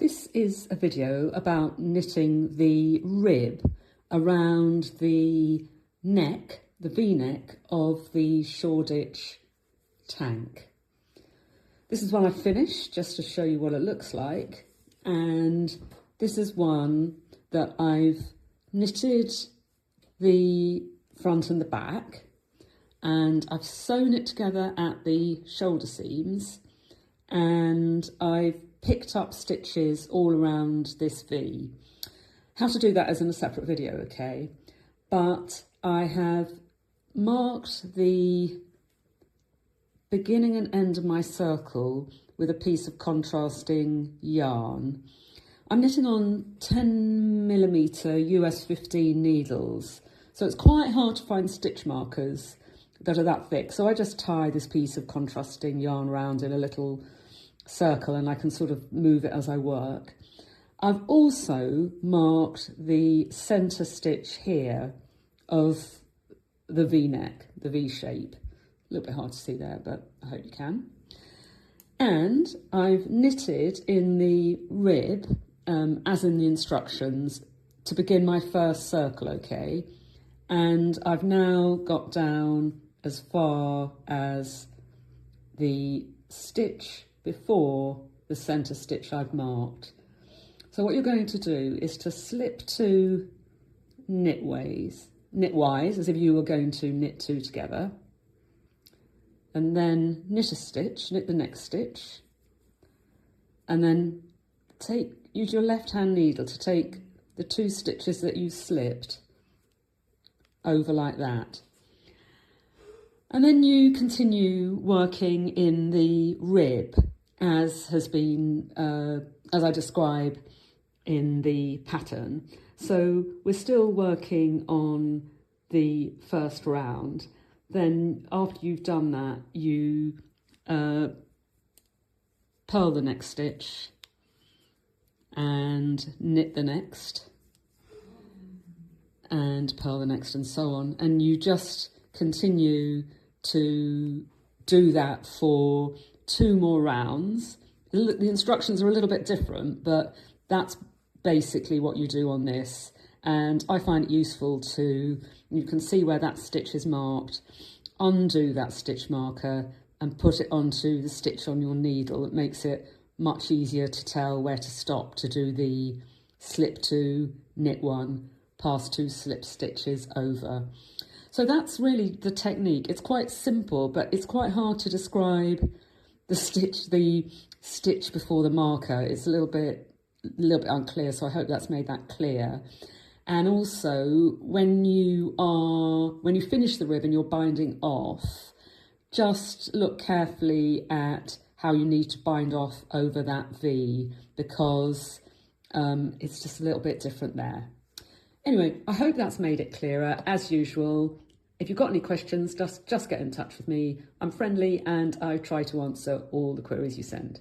This is a video about knitting the rib around the neck, the V-neck of the Shoreditch Tank. This is one I finished just to show you what it looks like, and this is one that I've knitted the front and the back, and I've sewn it together at the shoulder seams, and I've picked up stitches all around this V. How to do that is in a separate video, okay? But I have marked the beginning and end of my circle with a piece of contrasting yarn. I'm knitting on 10mm US 15 needles, so it's quite hard to find stitch markers that are that thick. So I just tie this piece of contrasting yarn around in a little circle, and I can sort of move it as I work. I've also marked the centre stitch here of the V-neck, the V shape. A little bit hard to see there, but I hope you can. And I've knitted in the rib, as in the instructions, to begin my first circle, okay? And I've now got down as far as the stitch before the centre stitch I've marked. So what you're going to do is to slip two knitwise, as if you were going to knit two together, and then knit a stitch, knit the next stitch, and then use your left hand needle to take the two stitches that you slipped over like that. And then you continue working in the rib as has been, as I describe in the pattern. So we're still working on the first round. Then after you've done that, you purl the next stitch and knit the next and purl the next, and so on. And you just continue to do that for 2 more rounds. The instructions are a little bit different, but that's basically what you do on this. And I find it useful to, you can see where that stitch is marked, undo that stitch marker and put it onto the stitch on your needle. It makes it much easier to tell where to stop to do the slip 2, knit 1, pass 2 slip stitches over. So that's really the technique. It's quite simple, but it's quite hard to describe the stitch before the marker. It's a little bit unclear, so I hope that's made that clear. And also, when you finish the rib and you're binding off, just look carefully at how you need to bind off over that V, because it's just a little bit different there. Anyway, I hope that's made it clearer. As usual, if you've got any questions, just get in touch with me. I'm friendly and I try to answer all the queries you send.